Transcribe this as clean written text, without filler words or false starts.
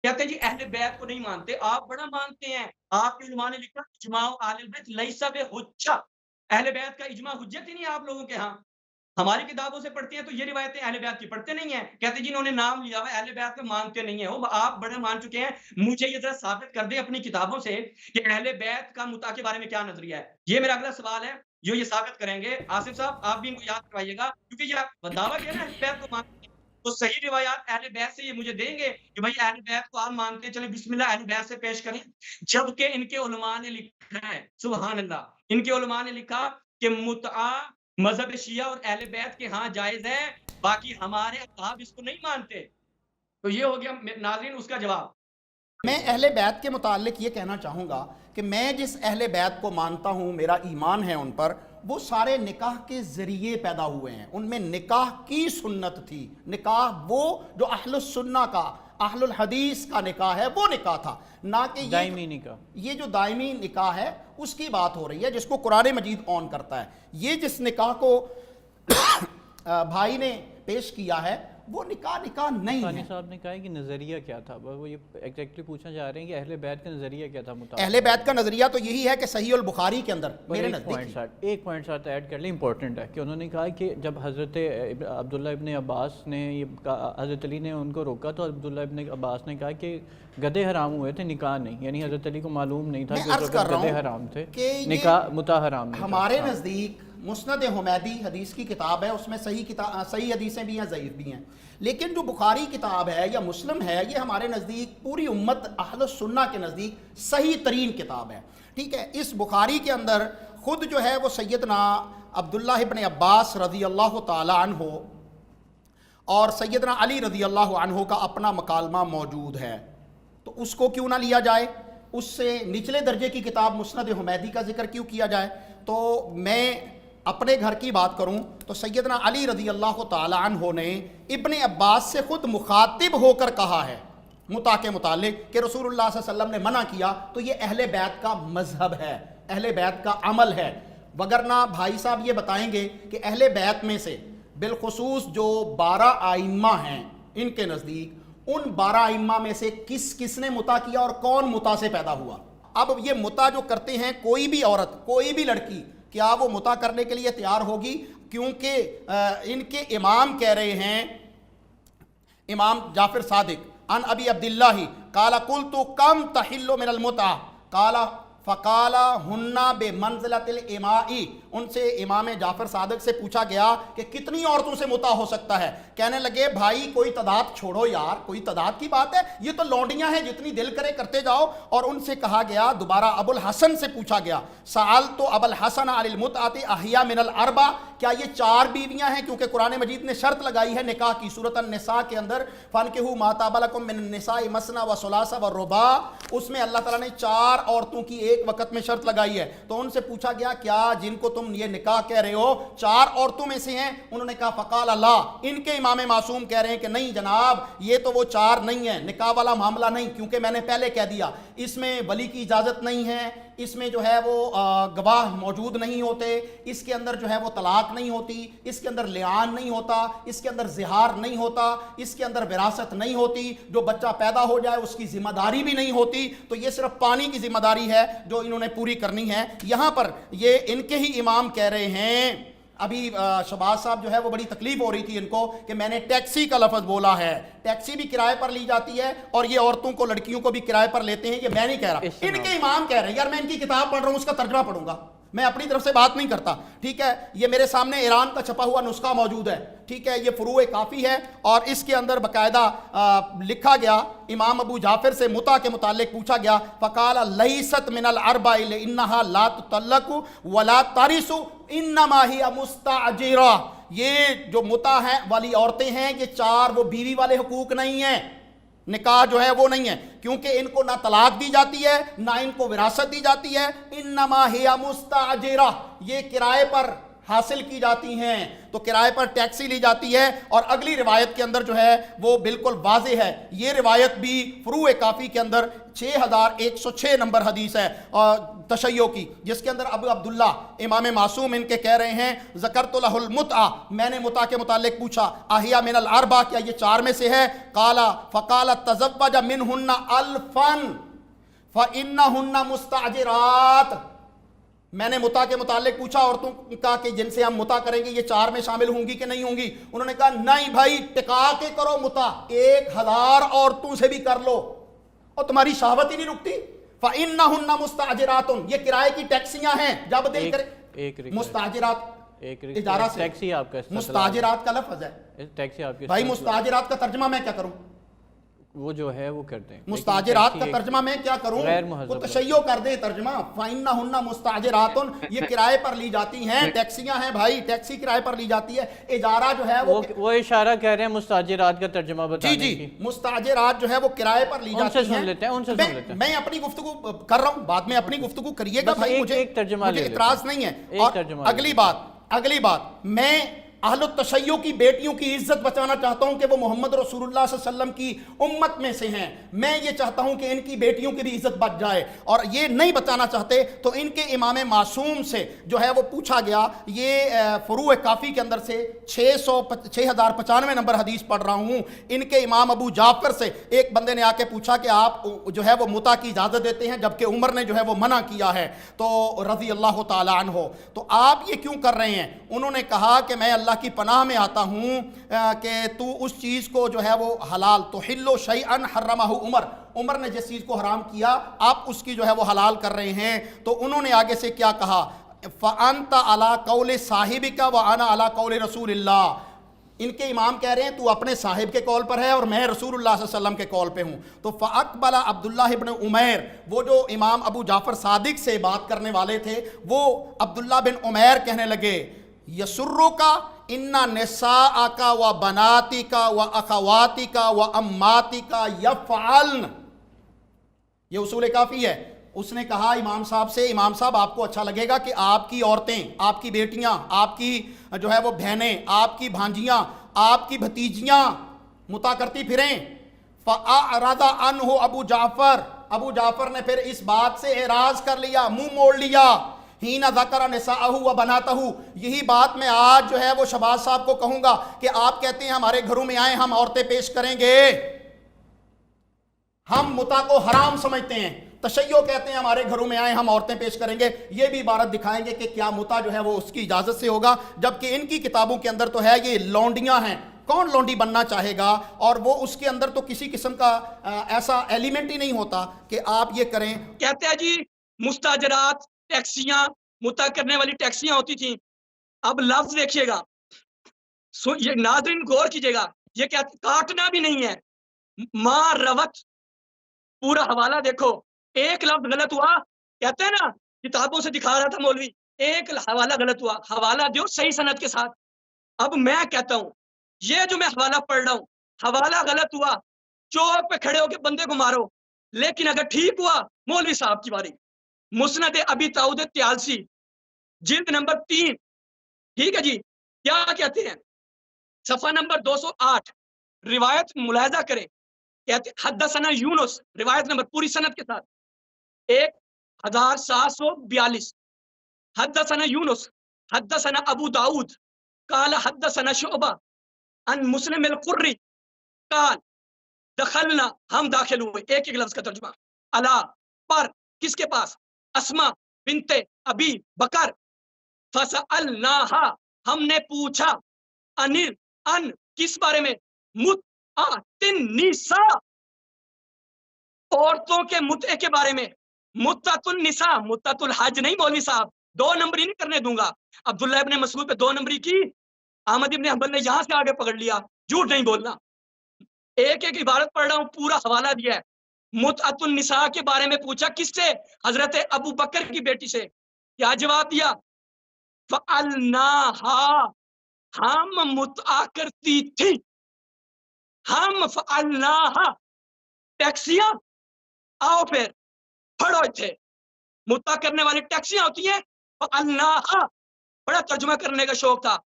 कहते हैं जी अहले बैत को नहीं मानते, आप बड़ा मानते हैं। आपके उलमा ने लिखा इजमाउ अहले बैत लैसा बिहुज्जा, अहले बैत का इजमा हुज्जत ही नहीं है आप लोगों के यहाँ। हमारी किताबों से पढ़ते हैं तो ये रिवायतें अहले बैत की पढ़ते नहीं हैं। कहते हैं जी इन्होंने नाम लिया हुआ है, अहले बैत को मानते नहीं है। वो आप बड़े मान चुके हैं। मुझे ये ज़रा साबित कर दें अपनी किताबों से कि अहले बैत का मुता के बारे में क्या नज़रिया है। ये मेरा अगला सवाल है, जो ये साबित करेंगे। आसिफ साहब आप भी इनको याद करवाइएगा क्योंकि ये दावा किया ना अहले बैत को मानते हैं, तो सही रिवायात अहले बैत से ये मुझे देंगे कि भाई अहले बैत को आप मानते हैं, चलें बिस्मिल्लाह अहले बैत से पेश करें। जबकि इनके उलमा ने लिखा है, सुभान अल्लाह, इनके उलमा ने लिखा कि मुतआ मज़हब शिया और अहले बैत के यहाँ जायज़ है, बाकी हमारे असहाब इसको नहीं मानते। तो ये हो गया नाज़रीन उसका जवाब। मैं अहले बैत के मुतालिक ये कहना चाहूँगा कि मैं जिस अहले बैत को मानता हूँ, मेरा ईमान है उन पर, वो सारे निकाह के ज़रिए पैदा हुए हैं। उनमें निकाह की सुन्नत थी। निकाह वो जो अहलुस सुन्ना का, अहलुल हदीस का निकाह है, वो निकाह था, ना कि दायमी निकाह। ये जो दायमी निकाह है उसकी बात हो रही है, जिसको कुरान मजीद ऑन करता है। ये जिस निकाह को भाई ने पेश किया है वो निकाह नहीं सानी है। साहब ने कहा है कि नज़रिया क्या था, वो ये एग्जैक्टली पूछना चाह रहे हैं कि अहले बैत का नज़रिया क्या था मुताबिक। अहले बैत का नजरिया तो यही है कि सही अल बुखारी के अंदर मेरे एक पॉइंट साथ ऐड कर लें, इंपॉर्टेंट है कि उन्होंने कहा कि जब हज़रत अब्दुल्ला इब्न अब्बास ने ये हज़रत अली ने उनको रोका तो अब्दुल्ला इब्न अब्बास ने कहा कि गधे हराम हुए थे, निकाह नहीं। यानी हज़रत अली को मालूम नहीं था कि उस वक्त गधे हराम थे, निकाह मुता हराम नहीं। हमारे नज़दीक मुस्नद हुमैदी हदीस की किताब है, उसमें सही हदीसें भी हैं, ज़ईफ़ भी हैं। लेकिन जो बुखारी किताब है या मुस्लिम है, ये हमारे नज़दीक पूरी उम्मत अहलुस सुन्ना के नज़दीक सही तरीन किताब है। ठीक है, इस बुखारी के अंदर ख़ुद जो है वो सैयदना अब्दुल्ला इब्न अब्बास रज़ी अल्लाह ताला अन्हु और सैयदना अली रज़ी अल्लाह अन्हु का अपना मकालमा मौजूद है। तो उसको क्यों ना लिया जाए, उससे निचले दर्जे की किताब मुस्नद हुमैदी का जिक्र क्यों किया जाए। तो मैं अपने घर की बात करूं तो सैयदना अली रज़ी अल्लाह ताला अन्हु ने इब्न अब्बास से खुद मुखातिब होकर कहा है मुता के मुतालिक कि रसूलुल्लाह सल्लल्लाहु अलैहि वसल्लम ने मना किया, तो ये अहले बैत का मजहब है, अहले बैत का अमल है। वगरना भाई साहब ये बताएंगे कि अहले बैत में से बिलखुसूस जो 12 आइम्मा हैं इनके नज़दीक, उन 12 आइम्मा में से किसने मुता किया और कौन मुता से पैदा हुआ। अब ये मुता जो करते हैं, कोई भी औरत, कोई भी लड़की, क्या वो मुता करने के लिए तैयार होगी? क्योंकि इनके इमाम कह रहे हैं, इमाम जाफिर सादिक अन अबी अब्दिल्लाही काला कुल तो कम तहिल्लो मिनल मुता काला फ़काला हुन्ना बे मंज़िलतिल इमाई। उनसे इमाम जाफ़र सादिक से पूछा गया कि कितनी औरतों से मुता हो सकता है। कहने लगे भाई कोई तादाद छोड़ो यार, कोई तादाद की बात है, ये तो लौंडियां हैं, जितनी दिल करे करते जाओ। और उनसे कहा गया, दोबारा अबुल हसन से पूछा गया, सआल तो अबुल हसन अनिल मुतअति अहिया मिनल अरबा, क्या ये 4 बीवियां हैं? क्योंकि कुरान मजीद ने शर्त लगाई है निकाह की, सूरत अन-निसा के अंदर फनकिहू मा ताबा लकुम मिनन निसाइ मसना व सुलासा व रुबा, उसमें अल्लाह ताला ने 4 औरतों की एक वक्त में शर्त लगाई है। तो उनसे पूछा गया क्या जिनको तुम ये निकाह कह रहे हो 4 औरतों में से हैं? उन्होंने कहा फ़काल अल्लाह। इनके इमाम मासूम कह रहे हैं कि नहीं जनाब, ये तो वो 4 नहीं है, निकाह वाला मामला नहीं, क्योंकि मैंने पहले कह दिया इसमें वली की इजाज़त नहीं है, इसमें जो है वो गवाह मौजूद नहीं होते, इसके अंदर जो है वो तलाक नहीं होती, इसके अंदर लिआन नहीं होता, इसके अंदर ज़िहार नहीं होता, इसके अंदर विरासत नहीं होती, जो बच्चा पैदा हो जाए उसकी जिम्मेदारी भी नहीं होती। तो ये सिर्फ पानी की जिम्मेदारी है जो इन्होंने पूरी करनी है। यहाँ पर ये इनके ही इमाम कह रहे हैं, अभी शहबाज साहब जो है वो बड़ी तकलीफ हो रही थी इनको कि मैंने टैक्सी का लफ्ज़ बोला है। टैक्सी भी किराए पर ली जाती है और ये औरतों को, लड़कियों को भी किराए पर लेते हैं, ये मैं नहीं कह रहा, इनके इमाम कह रहे हैं। यार मैं इनकी किताब पढ़ रहा हूँ, उसका तर्जमा पढ़ूंगा, मैं अपनी तरफ से बात नहीं करता। ठीक है, ये मेरे सामने ईरान का छपा हुआ नुस्खा मौजूद है। ठीक है, ये फुरूए काफ़ी है और इसके अंदर बाकायदा लिखा गया, इमाम अबू जाफिर से मुता के मुतालिक पूछा गया, फ़काल लैसत मिनल अरबा इन्नहा ला तुतल्लकु वला तारिसु इन्नमा हिया मुस्ताजिरा। ये जो मुता है वाली औरतें हैं, ये 4 वो बीवी वाले हुकूक नहीं हैं, निकाह जो है वो नहीं है, क्योंकि इनको ना तलाक दी जाती है ना इनको विरासत दी जाती है। इन्नमा हिया मुस्ताजिरा, ये किराए पर حاصل کی جاتی ہیں تو کرائے پر ٹیکسی لی جاتی ہے. اور اگلی روایت کے اندر جو ہے وہ بالکل واضح ہے. یہ روایت بھی فروع کافی کے اندر 6106 نمبر حدیث ہے تشیع کی, جس کے اندر ابو عبداللہ امام معصوم ان کے کہہ رہے ہیں ذکرت لہ المتعہ, میں نے متع کے متعلق پوچھا, احیا من الاربع, کیا یہ 4 میں سے ہے؟ قالا فقال تزوج منہن الفا فانہن مستعجرات. میں نے متع کے متعلق پوچھا عورتوں کا کہ جن سے ہم متع کریں گے یہ 4 میں شامل ہوں گی کہ نہیں ہوں گی؟ انہوں نے کہا نہیں بھائی, ٹکا کے کرو متع, 1000 عورتوں سے بھی کر لو اور تمہاری شہوت ہی نہیں رکتی. فَإِنَّهُنَّ مُسْتَأْجِرَاتٌ, یہ کرائے کی ٹیکسیاں ہیں, جب دل کرے. مستاجرات اجارہ سے, ٹیکسی آپ کا مستاجرات کا لفظ ہے ٹیکسی آپ کے بھائی. مستاجرات کا ترجمہ میں کیا کروں؟ وہ جو ہے وہ کرتے ہیں. مستاجرات کا ترجمہ میں کیا کروں؟ وہ تشیع کر دے ترجمہ. فَإِنَّهُنَّ مُسْتَأْجِرَاتٌ, یہ کرائے پر لی جاتی ہیں, ٹیکسیاں ہیں بھائی, ٹیکسی کرائے پر لی جاتی ہے. اجارہ جو ہے وہ اشارہ کہہ رہے ہیں مستاجرات کا ترجمہ بتانے کی. جی مستاجرات جو ہے وہ کرائے پر لی جاتی ہیں. ان سے سن لیتے ہیں. میں اپنی گفتگو کر رہا ہوں, بعد میں اپنی گفتگو کریے گا بھائی, مجھے اعتراض نہیں ہے. اور اگلی بات میں اہل التشیع کی بیٹیوں کی عزت بچانا چاہتا ہوں کہ وہ محمد رسول اللہ صلی اللہ علیہ وسلم کی امت میں سے ہیں. میں یہ چاہتا ہوں کہ ان کی بیٹیوں کی بھی عزت بچ جائے, اور یہ نہیں بچانا چاہتے تو ان کے امام معصوم سے جو ہے وہ پوچھا گیا. یہ فروع کافی کے اندر سے 6095 نمبر حدیث پڑھ رہا ہوں. ان کے امام ابو جعفر سے ایک بندے نے آ کے پوچھا کہ آپ جو ہے وہ متع کی اجازت دیتے ہیں جبکہ عمر نے جو ہے وہ منع کیا ہے, تو رضی اللہ تعالی عنہ, تو آپ یہ کیوں کر رہے ہیں؟ انہوں نے کہا کہ میں اللہ کی پناہ میں آتا ہوں کہ تو اس چیز کو جو ہے وہ حلال, تحل شیئا حرمہ عمر, عمر نے جس چیز کو حرام کیا آپ اس کی جو ہے وہ حلال کر رہے ہیں. تو انہوں نے آگے سے کیا کہا؟ فَأَنْتَ عَلَىٰ قَوْلِ صَاحِبِكَ وَأَنَا عَلَىٰ قَوْلِ رسول اللہ. ان کے امام کہہ رہے ہیں تو اپنے صاحب کے قول پر ہے اور میں رسول اللہ صلی اللہ علیہ وسلم کے قول پہ ہوں. تو فَأَقْبَلَ عبداللہ ابن عمیر, وہ جو امام ابو جعفر صادق سے بات کرنے والے تھے, وہ عبداللہ بن عمیر کہنے لگے یسرک ان نساءک و بناتک و اخواتک و اماتک یفعلن. یہ اصول کافی ہے. اس نے کہا امام صاحب سے, امام صاحب آپ کو اچھا لگے گا کہ آپ کی عورتیں, آپ کی بیٹیاں, آپ کی جو ہے وہ بہنیں, آپ کی بھانجیاں, آپ کی بھتیجیاں متع کرتی پھریں. فَأَعْرَضَ عَنْهُ ابو جعفر, ابو جعفر نے پھر اس بات سے اعراض کر لیا, منہ موڑ لیا. ہین ذکر نساءہ و بناتہ, یہی بات میں آج جو ہے وہ شہباز صاحب کو کہوں گا کہ آپ کہتے ہیں ہمارے گھروں میں آئیں ہم عورتیں پیش کریں گے, ہم متع کو حرام سمجھتے ہیں. تشیع کہتے ہیں ہمارے گھروں میں آئیں ہم عورتیں پیش کریں گے. یہ بھی عبارت دکھائیں گے کہ کیا متع جو ہے وہ اس کی اجازت سے ہوگا, جبکہ ان کی کتابوں کے اندر تو ہے یہ لونڈیاں ہیں. کون لونڈی بننا چاہے گا؟ اور وہ اس کے اندر تو کسی قسم کا ایسا ایلیمنٹ ہی نہیں ہوتا کہ آپ یہ کریں. کہتے ہیں جی مستاجرات, ٹیکسیاں, متع کرنے والی ٹیکسیاں ہوتی تھیں. اب لفظ دیکھیے گا, یہ ناظرین غور کیجئے گا, یہ کاٹنا بھی نہیں ہے. ماں روت, پورا حوالہ دیکھو, ایک لفظ غلط ہوا, کہتے ہیں نا کتابوں سے دکھا رہا تھا مولوی, ایک حوالہ غلط ہوا, حوالہ دو صحیح سند کے ساتھ. اب میں کہتا ہوں یہ جو میں حوالہ پڑھ رہا ہوں, حوالہ غلط ہوا, چوک پہ کھڑے ہو کے بندے کو مارو, لیکن اگر ٹھیک ہوا مولوی صاحب کی باری. مسند ابی داؤد طیالسی جلد نمبر 3, ٹھیک ہے جی, کیا کہتے ہیں صفحہ نمبر 208, روایت ملاحظہ کریں, کہتے حدثنا یونس, روایت نمبر پوری سند کے ساتھ 1742. حدثنا یونس حدثنا ابو داؤد قال حدثنا شعبہ عن مسلم القری قال دخلنا, ہم داخل ہوئے, ایک لفظ کا ترجمہ, علا پر, کس کے پاس؟ اسما بنت ابی بکر. فسألناہا, ہم نے پوچھا, ان کس بارے میں؟ متعۃ النساء, عورتوں کے متعے کے بارے میں. متعۃ النساء, متعۃ الحج نہیں مولوی صاحب, 2 نمبری نہیں کرنے دوں گا. عبداللہ ابن مسعود پہ 2 نمبری کی, احمد ابن حنبل نے یہاں سے آگے پکڑ لیا. جھوٹ نہیں بولنا, ایک ایک عبارت پڑھ رہا ہوں, پورا حوالہ دیا ہے. متعۃ النساء کے بارے میں پوچھا, کس سے؟ حضرت ابو بکر کی بیٹی سے. کیا جواب دیا؟ فعلناہا, ہم متع کرتی تھی, ہم فعلناہا, ٹیکسیاں آؤ پھر پڑھو تھے, متع کرنے والی ٹیکسیاں ہوتی ہیں. فعلناہا, बड़ा तर्जुमा करने का शौक था।